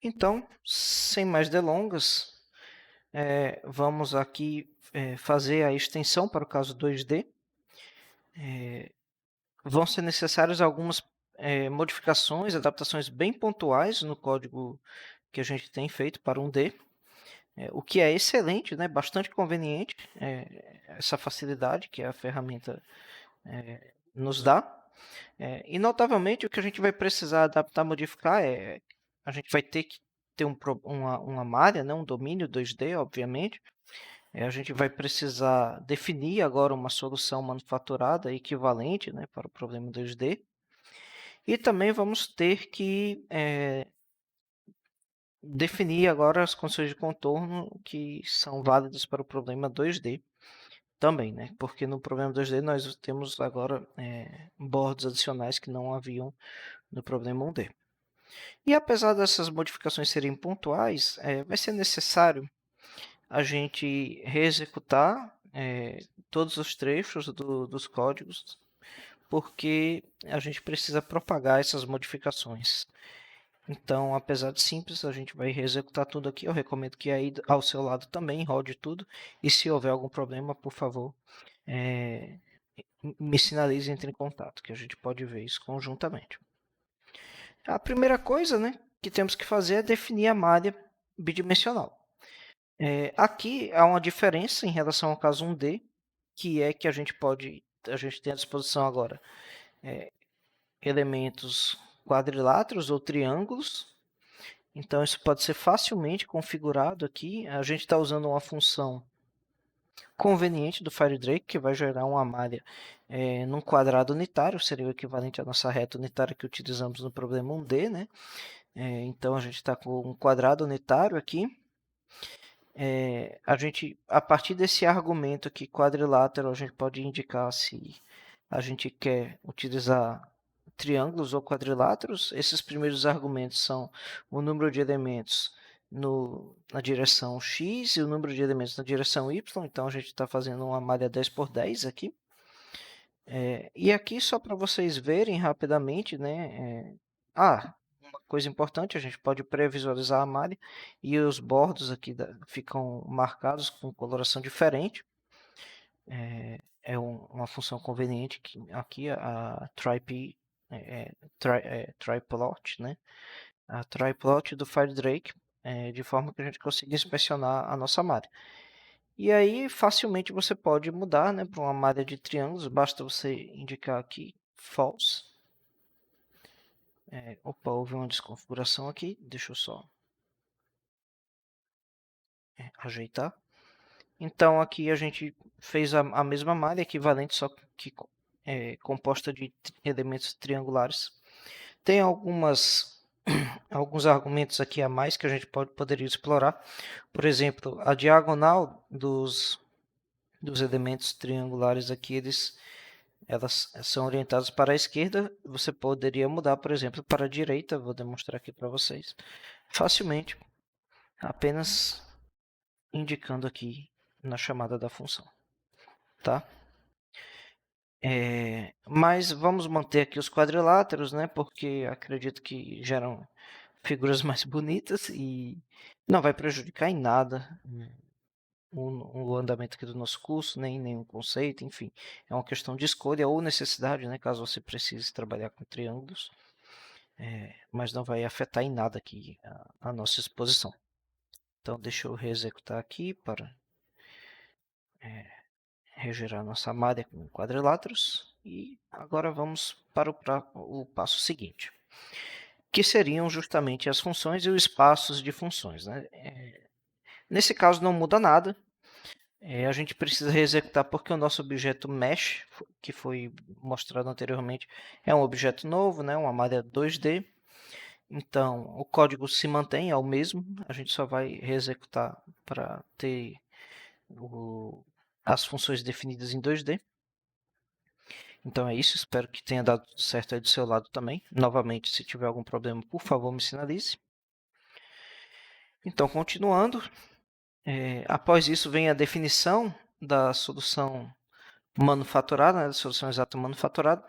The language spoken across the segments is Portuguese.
Então, sem mais delongas, vamos aqui fazer a extensão para o caso 2D. Vão ser necessárias algumas modificações, adaptações bem pontuais no código que a gente tem feito para 1D, o que é excelente, né? Bastante conveniente, essa facilidade que a ferramenta nos dá. E, notavelmente, o que a gente vai precisar adaptar, modificar, a gente vai ter que ter uma malha, né? Um domínio 2D, obviamente. A gente vai precisar definir agora uma solução manufaturada equivalente, né, para o problema 2D. E também vamos ter que definir agora as condições de contorno que são válidas para o problema 2D também, né? Porque no problema 2D nós temos agora bordos adicionais que não haviam no problema 1D. E apesar dessas modificações serem pontuais, vai ser necessário a gente reexecutar todos os trechos dos códigos, porque a gente precisa propagar essas modificações. Então, apesar de simples, a gente vai reexecutar tudo aqui. Eu recomendo que aí ao seu lado também rode tudo. E se houver algum problema, por favor, me sinalize e entre em contato, que a gente pode ver isso conjuntamente. A primeira coisa, né, que temos que fazer é definir a malha bidimensional. Aqui há uma diferença em relação ao caso 1D, que é que a gente tem à disposição agora elementos quadriláteros ou triângulos. Então, isso pode ser facilmente configurado aqui. A gente está usando uma função conveniente do FireDrake, que vai gerar uma malha num quadrado unitário, seria o equivalente à nossa reta unitária que utilizamos no problema 1D, né? Então, a gente está com um quadrado unitário aqui. A partir desse argumento aqui, quadrilátero, a gente pode indicar se a gente quer utilizar triângulos ou quadriláteros. Esses primeiros argumentos são o número de elementos na direção x e o número de elementos na direção y. Então, a gente está fazendo uma malha 10 por 10 aqui. E aqui, só para vocês verem rapidamente, né? Uma coisa importante, a gente pode pré-visualizar a malha e os bordos aqui ficam marcados com coloração diferente. Uma função conveniente que aqui a tryplot, né? A tryplot do FireDrake, de forma que a gente consiga inspecionar a nossa malha. E aí, facilmente você pode mudar, né, para uma malha de triângulos, basta você indicar aqui false. Opa, houve uma desconfiguração aqui, deixa eu só ajeitar. Então, aqui a gente fez a mesma malha equivalente, só que composta de elementos triangulares. Tem alguns argumentos aqui a mais que a gente poderia explorar. Por exemplo, a diagonal dos elementos triangulares aqui, elas são orientadas para a esquerda. Você poderia mudar, por exemplo, para a direita. Vou demonstrar aqui para vocês facilmente, apenas indicando aqui na chamada da função, tá? Mas vamos manter aqui os quadriláteros, né? Porque acredito que geram figuras mais bonitas e não vai prejudicar em nada o andamento aqui do nosso curso, nem nenhum conceito, enfim. É uma questão de escolha ou necessidade, né? Caso você precise trabalhar com triângulos. Mas não vai afetar em nada aqui a nossa exposição. Então, deixa eu reexecutar aqui para regerar nossa malha com quadriláteros. E agora vamos para o passo seguinte, que seriam justamente as funções e os espaços de funções, né? Nesse caso não muda nada. A gente precisa reexecutar porque o nosso objeto mesh, que foi mostrado anteriormente, é um objeto novo, né? Uma malha 2D. Então, o código se mantém, é o mesmo. A gente só vai reexecutar para ter as funções definidas em 2D. Então é isso, espero que tenha dado certo aí do seu lado também. Novamente, se tiver algum problema, por favor, me sinalize. Então, continuando, após isso vem a definição da solução manufaturada, né, da solução exata manufaturada,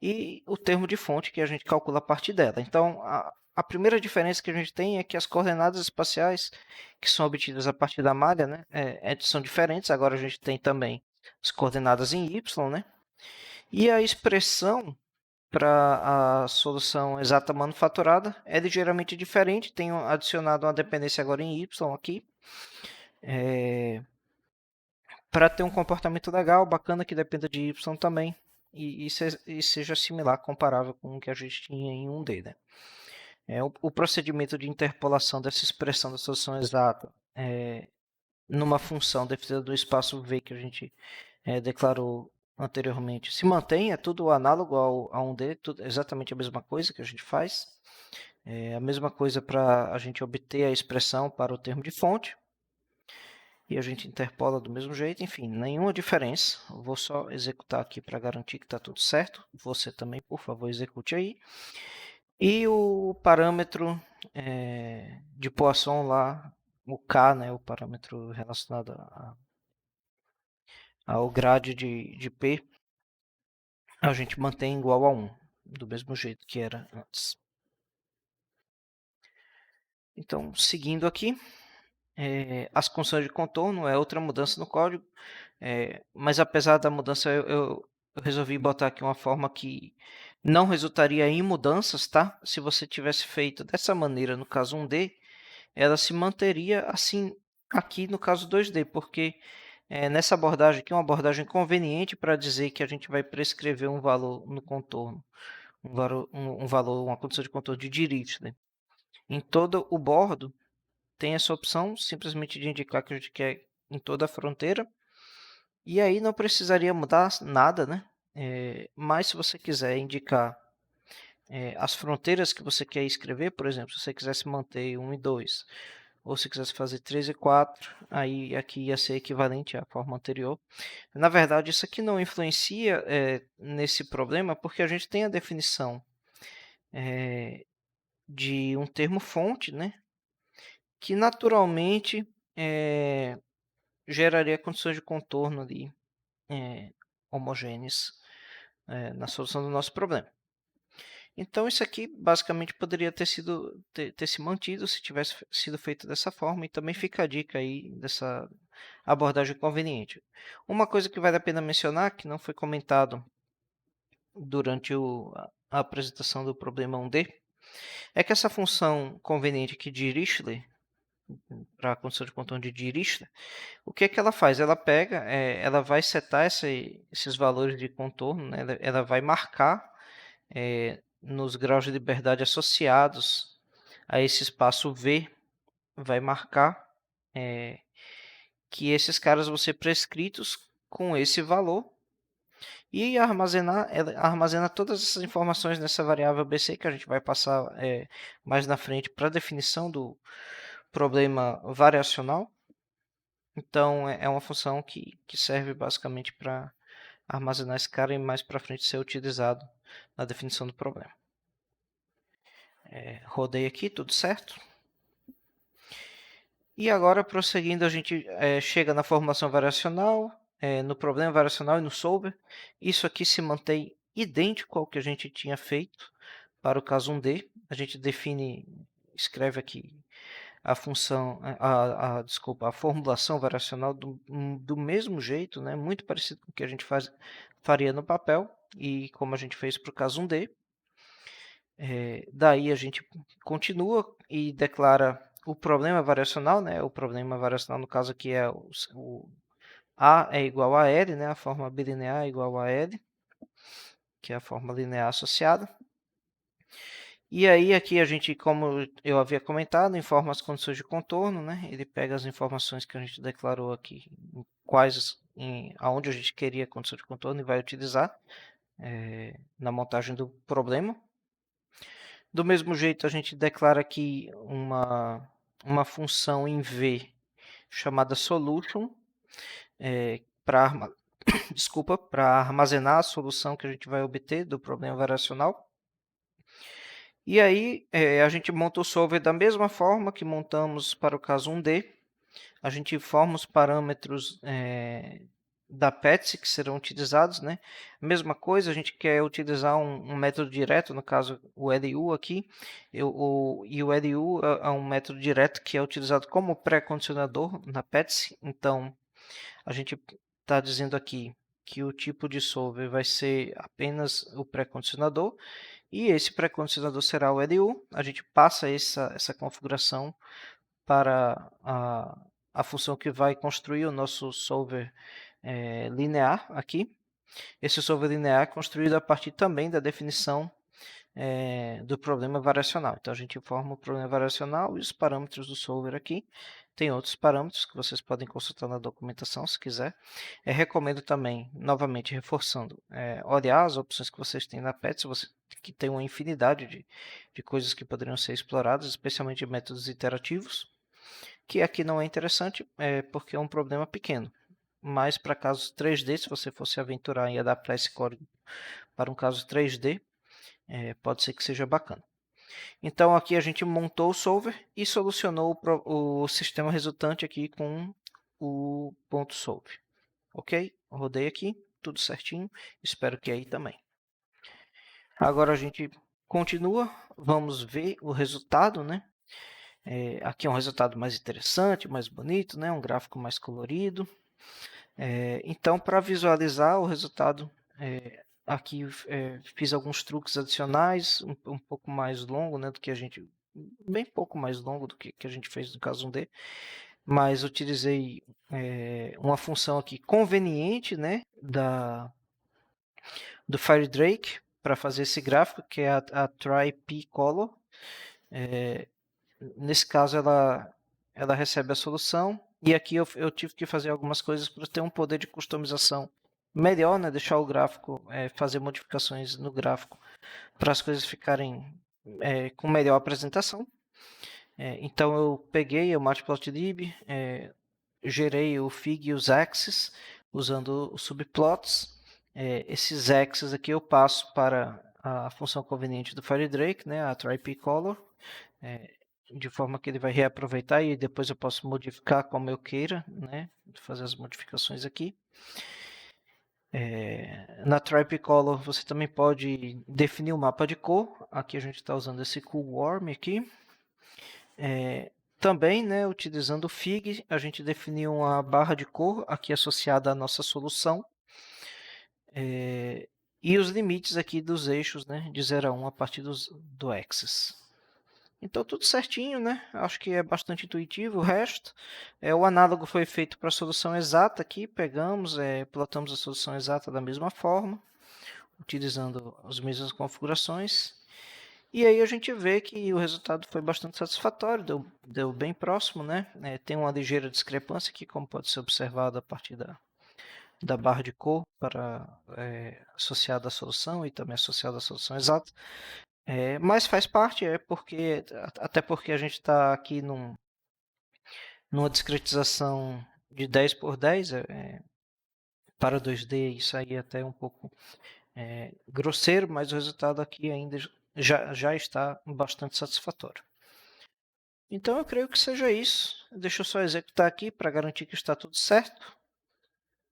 e o termo de fonte que a gente calcula a partir dela. Então, a primeira diferença que a gente tem é que as coordenadas espaciais que são obtidas a partir da malha, né, são diferentes. Agora a gente tem também as coordenadas em y, né? E a expressão para a solução exata manufaturada é ligeiramente diferente. Tenho adicionado uma dependência agora em y aqui, para ter um comportamento legal, bacana, que dependa de y também, e seja similar, comparável com o que a gente tinha em 1D, né? O procedimento de interpolação dessa expressão da solução exata numa função definida do espaço V que a gente declarou anteriormente se mantém, é tudo análogo a 1D, tudo, exatamente a mesma coisa que a gente faz. A mesma coisa para a gente obter a expressão para o termo de fonte. E a gente interpola do mesmo jeito, enfim, nenhuma diferença. Eu vou só executar aqui para garantir que está tudo certo. Você também, por favor, execute aí. E o parâmetro de Poisson lá, o K, né, o parâmetro relacionado ao grade de P, a gente mantém igual a 1, do mesmo jeito que era antes. Então, seguindo aqui, as condições de contorno é outra mudança no código, mas apesar da mudança, eu resolvi botar aqui uma forma que não resultaria em mudanças, tá? Se você tivesse feito dessa maneira no caso 1D, ela se manteria assim aqui no caso 2D, porque nessa abordagem aqui é uma abordagem conveniente para dizer que a gente vai prescrever um valor no contorno, uma condição de contorno de Dirichlet. Em todo o bordo tem essa opção simplesmente de indicar que a gente quer em toda a fronteira, e aí não precisaria mudar nada, né? Mas se você quiser indicar as fronteiras que você quer escrever, por exemplo, se você quisesse manter 1 e 2, ou se quisesse fazer 3 e 4, aí aqui ia ser equivalente à forma anterior. Na verdade, isso aqui não influencia nesse problema, porque a gente tem a definição de um termo fonte, né, que naturalmente geraria condições de contorno ali, homogêneas na solução do nosso problema. Então, isso aqui basicamente poderia ter se mantido se tivesse sido feito dessa forma, e também fica a dica aí dessa abordagem conveniente. Uma coisa que vale a pena mencionar, que não foi comentado durante a apresentação do problema 1D, é que essa função conveniente aqui de Dirichlet, para a condição de contorno de Dirichlet, o que é que ela faz? Ela pega, ela vai setar esses valores de contorno, né? Ela vai marcar nos graus de liberdade associados a esse espaço V, vai marcar que esses caras vão ser prescritos com esse valor, e armazena todas essas informações nessa variável BC, que a gente vai passar mais na frente para a definição do problema variacional. Então, é uma função que serve basicamente para armazenar esse cara e mais para frente ser utilizado na definição do problema. Rodei aqui, tudo certo. E agora, prosseguindo, a gente chega na formulação variacional, no problema variacional e no solver. Isso aqui se mantém idêntico ao que a gente tinha feito para o caso 1D. A gente escreve aqui a função, desculpa, a formulação variacional do mesmo jeito, né? Muito parecido com o que a gente faria no papel e como a gente fez para o caso 1D. Daí a gente continua e declara o problema variacional, né? O problema variacional, no caso aqui, é o A é igual a L, né? A forma bilinear é igual a L, que é a forma linear associada. E aí aqui a gente, como eu havia comentado, informa as condições de contorno, né? Ele pega as informações que a gente declarou aqui, aonde a gente queria a condição de contorno, e vai utilizar na montagem do problema. Do mesmo jeito, a gente declara aqui uma função em V chamada solution para armazenar a solução que a gente vai obter do problema variacional. E aí a gente monta o solver da mesma forma que montamos para o caso 1D. A gente forma os parâmetros da PETSI que serão utilizados, né? Mesma coisa, a gente quer utilizar um método direto, no caso o LU aqui, e o LU é um método direto que é utilizado como pré-condicionador na PETSI, então a gente está dizendo aqui que o tipo de solver vai ser apenas o pré-condicionador, e esse pré-condicionador será o LU, a gente passa essa configuração para a função que vai construir o nosso solver linear aqui. Esse solver linear é construído a partir também da definição do problema variacional. Então, a gente informa o problema variacional e os parâmetros do solver aqui. Tem outros parâmetros que vocês podem consultar na documentação, se quiser. Recomendo também, novamente, reforçando, olhar as opções que vocês têm na PET, você que tem uma infinidade de coisas que poderiam ser exploradas, especialmente métodos iterativos, que aqui não é interessante, porque é um problema pequeno. Mas para casos 3D, se você fosse aventurar em adaptar esse código para um caso 3D, pode ser que seja bacana. Então aqui a gente montou o solver e solucionou o sistema resultante aqui com o ponto .solve. Ok? Rodei aqui, tudo certinho. Espero que aí também. Agora a gente continua, vamos ver o resultado, né? Aqui é um resultado mais interessante, mais bonito, né? Um gráfico mais colorido. Então, para visualizar o resultado, aqui fiz alguns truques adicionais, um pouco mais longo, né, do que a gente, bem pouco mais longo do que a gente fez no caso 1D, mas utilizei uma função aqui conveniente, né, do FireDrake para fazer esse gráfico, que é a try_p_color. Nesse caso, ela recebe a solução, e aqui eu tive que fazer algumas coisas para ter um poder de customização melhor, né? Deixar o gráfico, fazer modificações no gráfico para as coisas ficarem com melhor apresentação. Então eu peguei o Matplotlib, gerei o fig e os axes usando os subplots. Esses axes aqui eu passo para a função conveniente do FireDrake, né? A try_p_color. De forma que ele vai reaproveitar e depois eu posso modificar como eu queira, né? Fazer as modificações aqui. Na try_p_color você também pode definir o mapa de cor. Aqui a gente está usando esse coolworm aqui. Também, né, utilizando o fig, a gente definiu uma barra de cor aqui associada à nossa solução. E os limites aqui dos eixos, né, de 0 a 1 a partir do axis. Então, tudo certinho, né? Acho que é bastante intuitivo o resto. O análogo foi feito para a solução exata aqui. Pegamos, plotamos a solução exata da mesma forma, utilizando as mesmas configurações. E aí a gente vê que o resultado foi bastante satisfatório, deu bem próximo, né? Tem uma ligeira discrepância aqui, como pode ser observado a partir da barra de cor associada à solução e também associada à solução exata. Mas faz parte, até porque a gente está aqui numa discretização de 10 por 10, para 2D isso aí é até um pouco grosseiro, mas o resultado aqui ainda já está bastante satisfatório. Então eu creio que seja isso. Deixa eu só executar aqui para garantir que está tudo certo.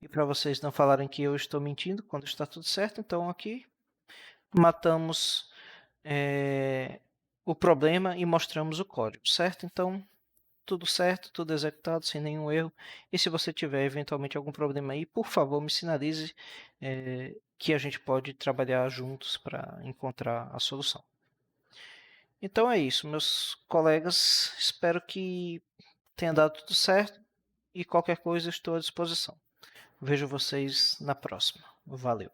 E para vocês não falarem que eu estou mentindo quando está tudo certo, então aqui matamos o problema e mostramos o código, certo? Então, tudo certo, tudo executado, sem nenhum erro. E se você tiver eventualmente algum problema aí, por favor, me sinalize que a gente pode trabalhar juntos para encontrar a solução. Então é isso, meus colegas. Espero que tenha dado tudo certo e qualquer coisa estou à disposição. Vejo vocês na próxima. Valeu!